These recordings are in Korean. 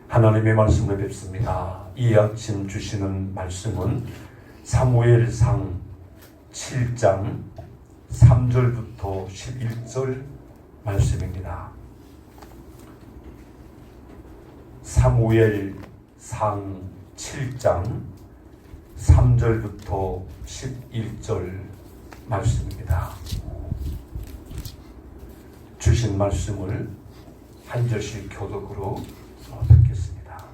하나님의 말씀을 뵙습니다. 이 아침 주시는 말씀은 사무엘상 7장 3절부터 11절 말씀입니다. 사무엘상 7장 3절부터 11절 말씀입니다. 주신 말씀을 한 절씩 교독으로 듣겠습니다.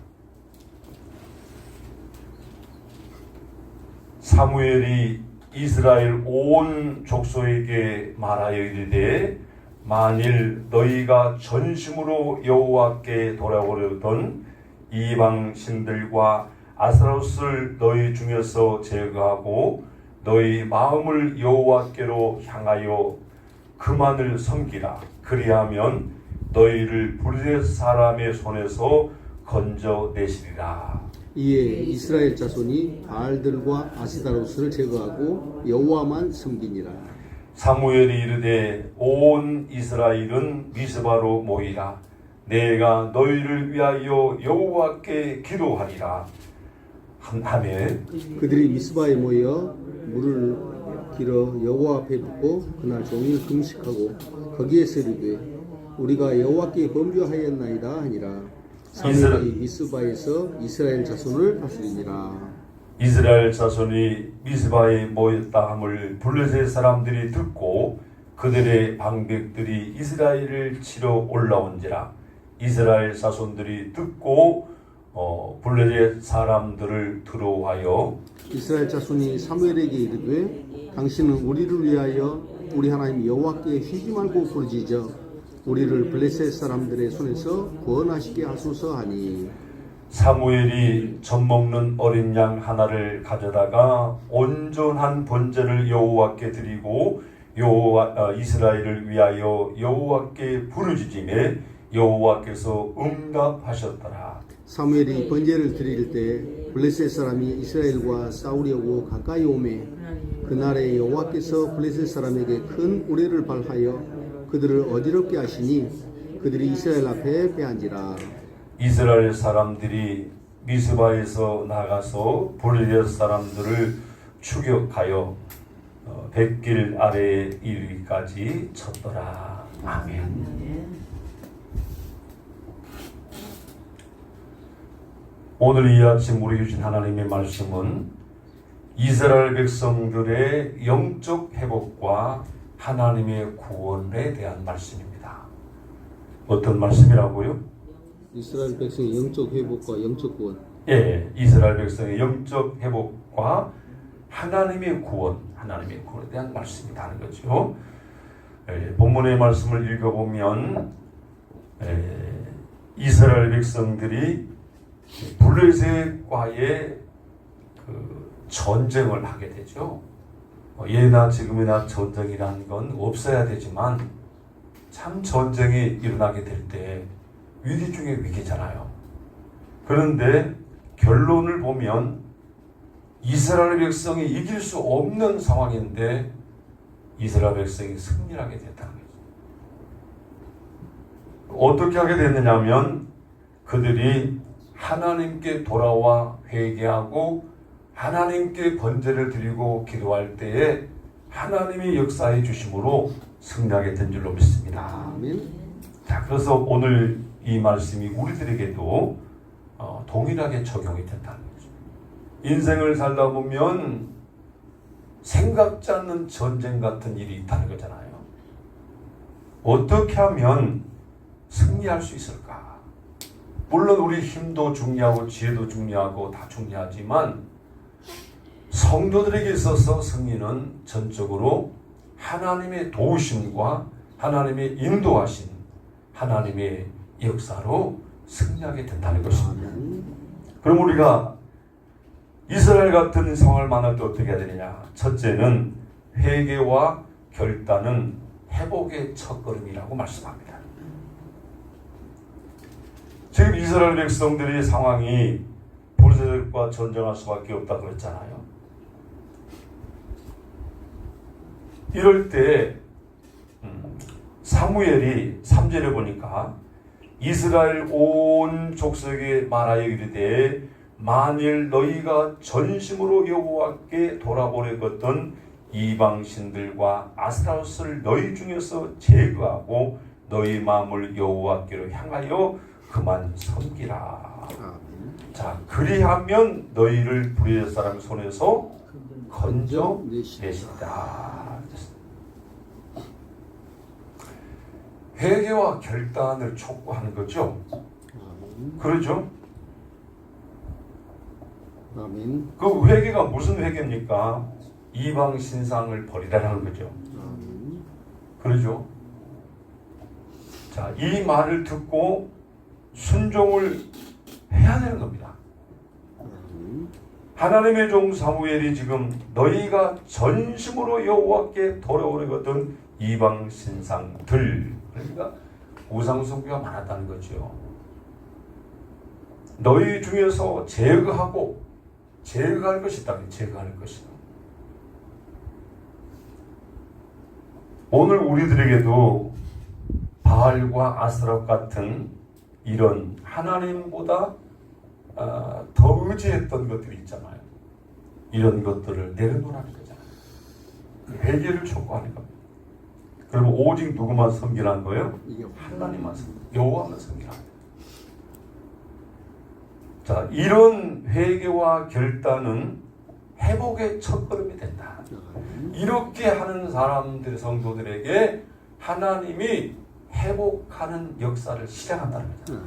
사무엘이 이스라엘 온 족속에게 말하여 이르되 만일 너희가 전심으로 여호와께 돌아오려던 이방 신들과 아스타롯을 너희 중에서 제거하고 너희 마음을 여호와께로 향하여 그만을 섬기라. 그리하면 너희를 블레셋 사람의 손에서 건져내시리라. 이에 이스라엘 자손이 바알들과 아스타롯을 제거하고 여호와만 섬기니라. 사무엘이 이르되 온 이스라엘은 미스바로 모이라. 내가 너희를 위하여 여호와께 기도하리라 하매 그들이 미스바에 모여 물을 길어 여호와 앞에 붓고 그날 종일 금식하고 거기에서 이르되 우리가 여호와께 범죄하였나이다 하니라. 사무엘이 미스바에서 이스라엘 자손을 다스리니라. 이스라엘 자손이 미스바에 모였다 함을 블레셋 사람들이 듣고 그들의 방백들이 이스라엘을 치러 올라온지라. 이스라엘 자손들이 듣고 블레셋 사람들을 두려워하여 이스라엘 자손이 사무엘에게 이르되 당신은 우리를 위하여 우리 하나님 여호와께 쉬지 말고 부르짖어 우리를 블레셋 사람들의 손에서 구원하시게 하소서 하니. 사무엘이 젖먹는 어린 양 하나를 가져다가 온전한 번제를 여호와께 드리고 이스라엘을 위하여 여호와께 부르짖음에 여호와께서 응답하셨더라. 사무엘이 번제를 드릴 때 블레셋 사람이 이스라엘과 싸우려고 가까이 오매 그날에 여호와께서 블레셋 사람에게 큰 우레를 발하여 그들을 어지럽게 하시니 그들이 이스라엘 앞에 패한지라. 이스라엘 사람들이 미스바에서 나가서 블레셋 사람들을 추격하여 백길 아래에 이르기까지 쳤더라. 아멘. 오늘 이 아침 우리 주신 하나님의 말씀은 이스라엘 백성들의 영적 회복과 하나님의 구원에 대한 말씀입니다. 어떤 말씀이라고요? 이스라엘 백성의 영적 회복과 영적 구원. 예, 이스라엘 백성의 영적 회복과 하나님의 구원에 대한 말씀이다 하는 거죠. 본문의 말씀을 읽어보면 이스라엘 백성들이 블레셋과의 전쟁을 하게 되죠. 예나 지금이나 전쟁이라는 건 없어야 되지만 참 전쟁이 일어나게 될 때 위기 중에 위기잖아요. 그런데 결론을 보면 이스라엘 백성이 이길 수 없는 상황인데 이스라엘 백성이 승리하게 됐다는 거죠. 어떻게 하게 됐느냐면 그들이 하나님께 돌아와 회개하고 하나님께 번제를 드리고 기도할 때에 하나님이 역사해 주심으로 승리하게 된 줄로 믿습니다. 아멘. 자, 그래서 오늘 이 말씀이 우리들에게도 동일하게 적용이 된다는 거죠. 인생을 살다 보면 생각지 않는 전쟁 같은 일이 있다는 거잖아요. 어떻게 하면 승리할 수 있을까? 물론 우리 힘도 중요하고 지혜도 중요하고 다 중요하지만 성도들에게 있어서 승리는 전적으로 하나님의 도우심과 하나님의 인도하신 하나님의 역사로 승리하게 된다는 것입니다. 그럼 우리가 이스라엘 같은 상황을 만날 때 어떻게 해야 되느냐? 첫째는 회개와 결단은 회복의 첫걸음이라고 말씀합니다. 지금 이스라엘 백성들의 상황이 블레셋과 전쟁할 수밖에 없다 그랬잖아요. 이럴 때 사무엘이 3절에 보니까 이스라엘 온 족속에 말하여 이르되 만일 너희가 전심으로 여호와께 돌아오려거든 이방신들과 아스타롯을 너희 중에서 제거하고 너희 마음을 여호와께로 향하여 그만 섬기라. 자, 그리하면 너희를 불의의 사람 손에서 건져 내시리라. 회개와 결단을 촉구하는 거죠. 그렇죠? 아멘. 그 회개가 무슨 회개입니까? 이방 신상을 버리라는 거죠. 그렇죠? 자, 이 말을 듣고 순종을 해야 되는 겁니다. 하나님의 종 사무엘이 지금 너희가 전심으로 여호와께 돌아오려거든 이방 신상들, 그러니까 우상 숭배가 많았다는 거죠. 너희 중에서 제거할 것이다. 제거할 것이다. 오늘 우리들에게도 바알과 아스랍 같은 이런 하나님보다 더 의지했던 것들이 있잖아요. 이런 것들을 내려놓으라는 거잖아요. 회개를 촉구하는 겁니다. 그러면 오직 누구만 섬기라는 거예요? 하나님만 섬기라. 여호와만 섬기라. 자, 이런 회개와 결단은 회복의 첫걸음이 된다. 이렇게 하는 사람들, 성도들에게 하나님이 회복하는 역사를 시작한다는 거죠.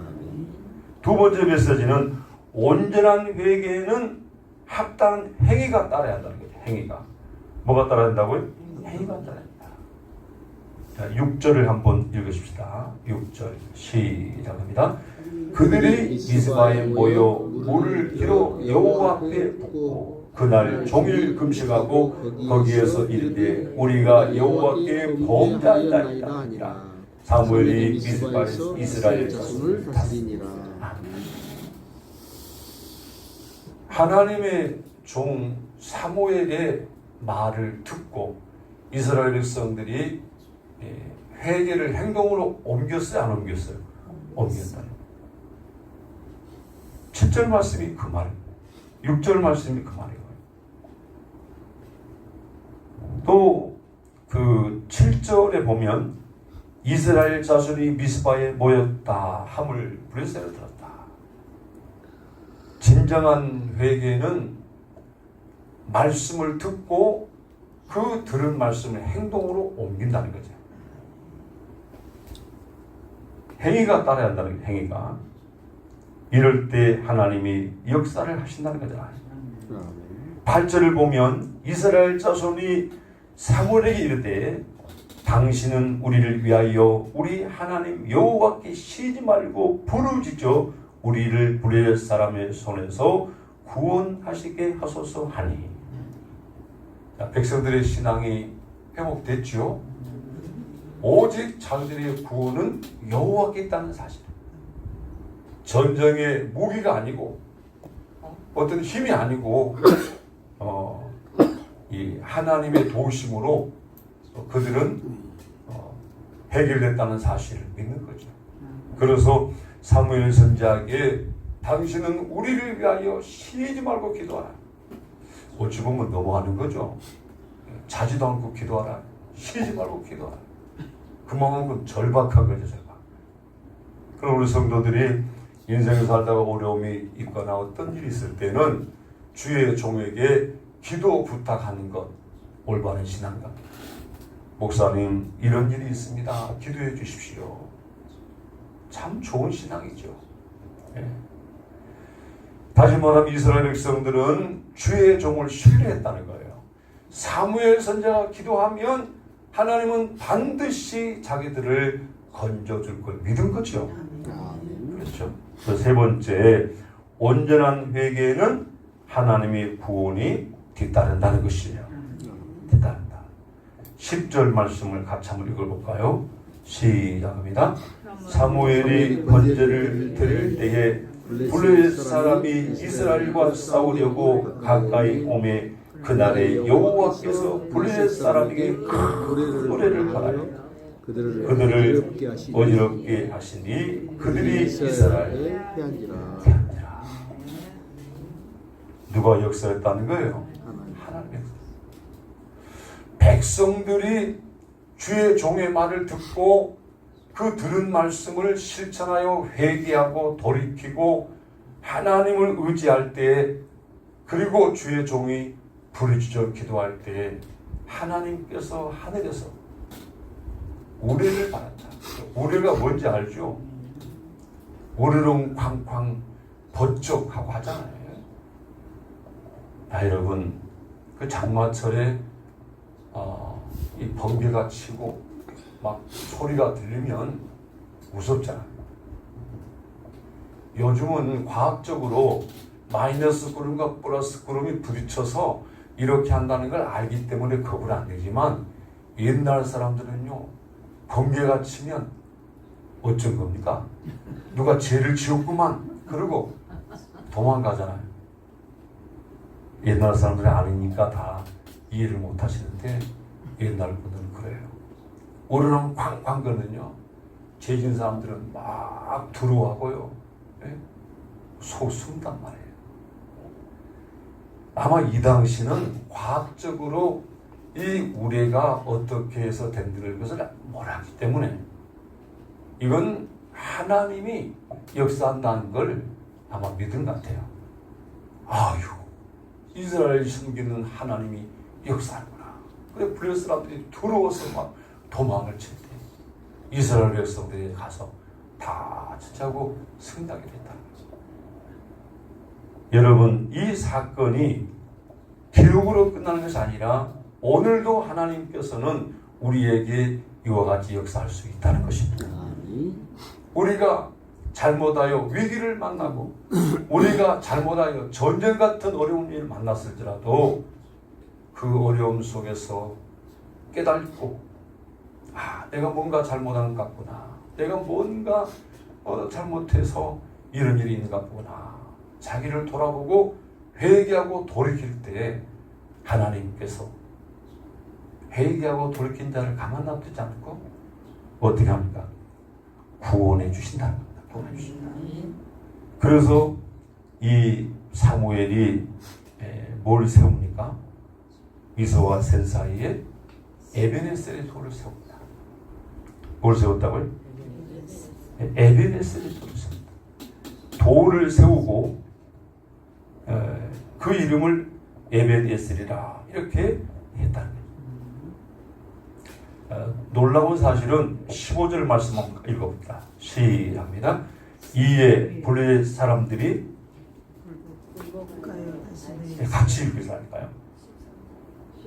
두 번째 메시지는 온전한 회개에는 합당한 행위가 따라야 한다는 거죠. 행위가. 뭐가 따라야 한다고요? 행위가 따라야 한다. 자, 6절을 한번 읽으십시다. 6절 시작합니다. 그들이 미스바에 모여 물을 길어 여호와 앞에 붓고 그날 종일 금식하고 거기에서 이르되 우리가 여호와께 범죄하였나이다 하니라. 사무엘이 미스바에서 이스라엘 자손을 다스리니라. 하나님의 종 사무엘의 말을 듣고 이스라엘 백성들이 회개를 행동으로 옮겼어요? 안 옮겼어요? 옮겼다는 7절 말씀이 그 말이에요. 6절 말씀이 그 말이에요. 또 그 7절에 보면 이스라엘 자손이 미스바에 모였다 함을 블레셋을 들었다. 진정한 회개는 말씀을 듣고 그 들은 말씀을 행동으로 옮긴다는 거죠. 행위가 따라야 한다는 거예요. 행위가. 이럴 때 하나님이 역사를 하신다는 거잖아요. 8절을 보면 이스라엘 자손이 사무엘에게 이르되 당신은 우리를 위하여 우리 하나님 여호와께 쉬지 말고 부르짖어 우리를 불의의 사람의 손에서 구원하시게 하소서 하니. 자, 백성들의 신앙이 회복됐죠. 오직 자기들의 구원은 여호와께 있다는 사실. 전쟁의 무기가 아니고 어떤 힘이 아니고 이 하나님의 도우심으로 그들은 해결됐다는 사실을 믿는 거죠. 그래서 사무엘 선지자에게 당신은 우리를 위하여 쉬지 말고 기도하라. 어찌 보면 넘어가는 거죠. 자지도 않고 기도하라. 쉬지 말고 기도하라. 그만큼 절박한 거죠. 절박. 그럼 우리 성도들이 인생을 살다가 어려움이 있거나 어떤 일이 있을 때는 주의 종에게 기도 부탁하는 것 올바른 신앙입니다. 목사님, 이런 일이 있습니다. 기도해 주십시오. 참 좋은 신앙이죠. 네. 다시 말하면 이스라엘 백성들은 주의 종을 신뢰했다는 거예요. 사무엘 선지자가 기도하면 하나님은 반드시 자기들을 건져줄 걸 믿은 거죠. 그렇죠. 그 세 번째, 온전한 회개에는 하나님의 구원이 뒤따른다는 것이에요. 뒤따른다. 10절 말씀을 같이 한번 읽어볼까요? 시작합니다. 사무엘이 번제를 드릴 때에 블레셋 사람이 이스라엘과 싸우려고 가까이 오매 그날에 여호와께서 블레셋 사람에게 큰 노래를 하라요. 그들을 어지럽게 하시니 그들이 이스라엘을 피한지라. 피한지라. 누가 역사했다는 거예요? 하나님의 백성들이 주의 종의 말을 듣고 그 들은 말씀을 실천하여 회개하고 돌이키고 하나님을 의지할 때에, 그리고 주의 종이 부르짖어 기도할 때에 하나님께서 하늘에서 우레를 받았다. 우레가 뭔지 알죠? 우르릉쾅쾅 번쩍하고 하잖아요. 여러분, 그 장마철에 이 번개가 치고 막 소리가 들리면 무섭잖아요. 요즘은 과학적으로 마이너스 구름과 플러스 구름이 부딪혀서 이렇게 한다는 걸 알기 때문에 겁을 안 내지만, 옛날 사람들은요, 번개가 치면 어쩐 겁니까? 누가 죄를 지었구만 그러고 도망가잖아요. 옛날 사람들이 아니니까 다 이해를 못 하시는데, 옛날 분들은 그래요. 오르렁 쾅쾅 거는요, 죄진 사람들은 막 두려워하고요, 숨단 말이에요. 아마 이 당시는 과학적으로 이 우레가 어떻게 해서 된다는 것을 몰랐기 때문에, 이건 하나님이 역사한다는 걸 아마 믿은 것 같아요. 아유, 이스라엘 섬기는 하나님이 역사하는구나. 그래, 블레셋 사람들이 두려워서 막 도망을 칠 때 이스라엘 백성들이 가서 다 진짜고 승리하게 됐다는 거죠. 여러분, 이 사건이 기록으로 끝나는 것이 아니라 오늘도 하나님께서는 우리에게 이와 같이 역사할 수 있다는 것입니다. 우리가 잘못하여 위기를 만나고 우리가 잘못하여 전쟁 같은 어려운 일을 만났을지라도 그 어려움 속에서 깨닫고, 내가 뭔가 잘못한 것 같구나, 내가 뭔가 잘못해서 이런 일이 있는 것 같구나, 자기를 돌아보고 회개하고 돌이킬 때 하나님께서 회개하고 돌이킨 자를 가만 놔두지 않고 어떻게 합니까? 구원해 주신다는 겁니다. 구원해 주신다. 그래서 이 사무엘이 뭘 세웁니까? 미소와 센 사이에 에베네셀의 돌을 세웁니다. 뭘 세웠다고요? 에베네셀의 돌을 세웁니다. 돌을 세우고 그 이름을 에베네셀이라 이렇게 했다는 거예요. 놀라운 사실은 15절 말씀 한번 읽어봅니다. 시작합니다. 이에 블레셋 사람들이 같이 읽으시라니까요.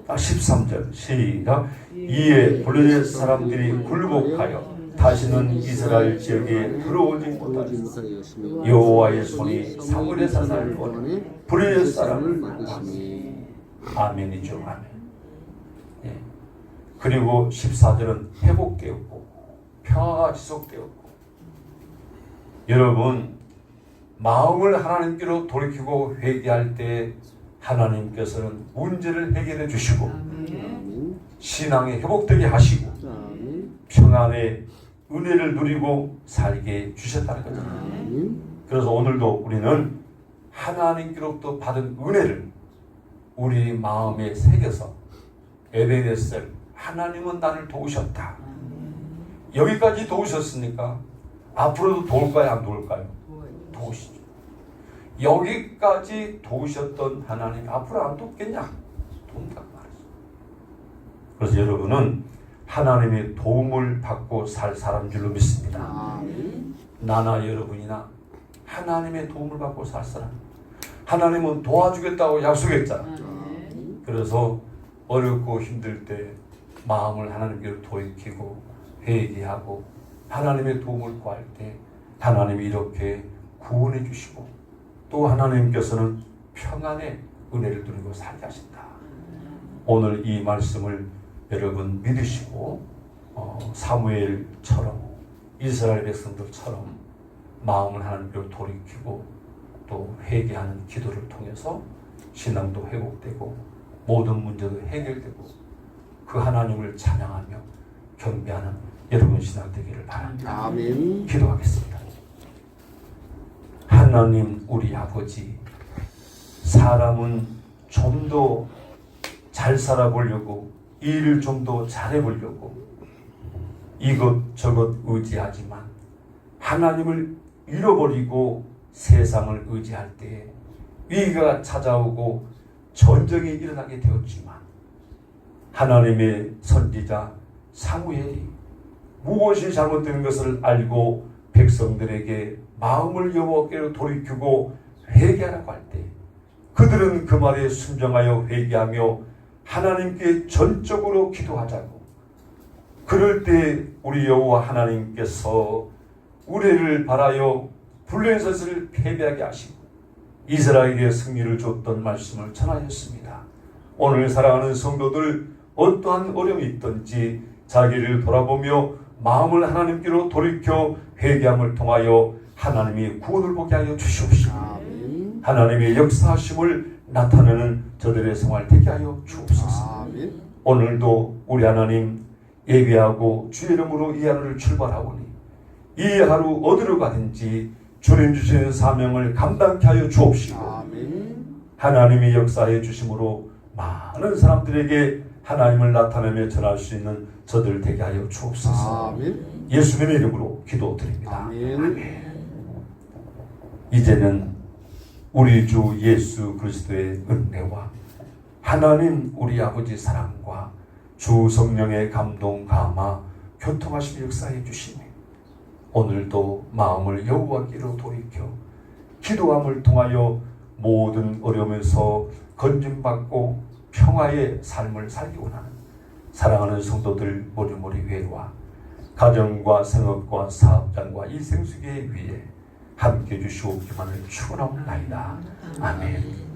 13절 시작. 이에 블레셋 사람들이 굴복하여 다시는 이스라엘 지역에 들어오지 못하였으며 여호와의 손이 사무엘에서 날 보내 블레셋 사람을 막으시니. 아멘이죠. 아멘. 그리고 14절은 회복되었고 평화가 지속되었고, 여러분, 마음을 하나님께로 돌이키고 회개할 때 하나님께서는 문제를 해결해 주시고 신앙이 회복되게 하시고 평안의 은혜를 누리고 살게 주셨다는 거죠. 그래서 오늘도 우리는 하나님께로부터 받은 은혜를 우리 마음에 새겨서 에베네셀, 하나님은 나를 도우셨다. 여기까지 도우셨으니까 앞으로도 도울까요? 안 도울까요? 도우시죠. 여기까지 도우셨던 하나님 앞으로 안 돕겠냐? 돕는다고 말이죠. 그래서 여러분은 하나님의 도움을 받고 살 사람인 줄로 믿습니다. 나나 여러분이나 하나님의 도움을 받고 살 사람. 하나님은 도와주겠다고 약속했잖아. 그래서 어렵고 힘들 때 마음을 하나님께로 돌이키고 회개하고 하나님의 도움을 구할 때 하나님이 이렇게 구원해 주시고 또 하나님께서는 평안의 은혜를 누리고 살게 하신다. 오늘 이 말씀을 여러분 믿으시고 사무엘처럼 이스라엘 백성들처럼 마음을 하나님께로 돌이키고 또 회개하는 기도를 통해서 신앙도 회복되고 모든 문제도 해결되고 그 하나님을 찬양하며 경배하는 여러분 신앙 되기를 바랍니다. 아멘. 기도하겠습니다. 하나님 우리 아버지, 사람은 좀 더 잘 살아보려고, 일을 좀 더 잘해보려고 이것저것 의지하지만 하나님을 잃어버리고 세상을 의지할 때에 위기가 찾아오고 전쟁이 일어나게 되었지만 하나님의 선지자 사무엘이 무엇이 잘못되는 것을 알고 백성들에게 마음을 여호와께로 돌이키고 회개하라고 할 때 그들은 그 말에 순종하여 회개하며 하나님께 전적으로 기도하자고, 그럴 때 우리 여호와 하나님께서 우리를 바라여 불륜의 것을 패배하게 하시고 이스라엘에게 승리를 줬던 말씀을 전하였습니다. 오늘 사랑하는 성도들, 어떠한 어려움이 있든지 자기를 돌아보며 마음을 하나님께로 돌이켜 회개함을 통하여 하나님이 구원을 보게 하여 주시옵시고 아멘. 하나님의 역사하심을 나타내는 저들의 생활 되게 하여 주옵소서. 아멘. 오늘도 우리 하나님 예배하고 주의 이름으로 이 하루를 출발하오니 이 하루 어디로 가든지 주님 주시는 사명을 감당케 하여 주옵시고 아멘. 하나님이 역사해 주심으로 많은 사람들에게 하나님을 나타내며 전할 수 있는 저들 되게 하여 주옵소서. 아멘. 예수님의 이름으로 기도드립니다. 아멘. 이제는 우리 주 예수 그리스도의 은혜와 하나님 우리 아버지 사랑과 주 성령의 감동 감화 교통하심의 역사해 주시니 오늘도 마음을 여호와께로 돌이켜 기도함을 통하여 모든 어려움에서 건짐받고 평화의 삶을 살기 원하는 사랑하는 성도들 모리모리 외로와 가정과 생업과 사업장과 일생수계 위에 함께 주시옵기만을 축원하옵나이다. 아멘.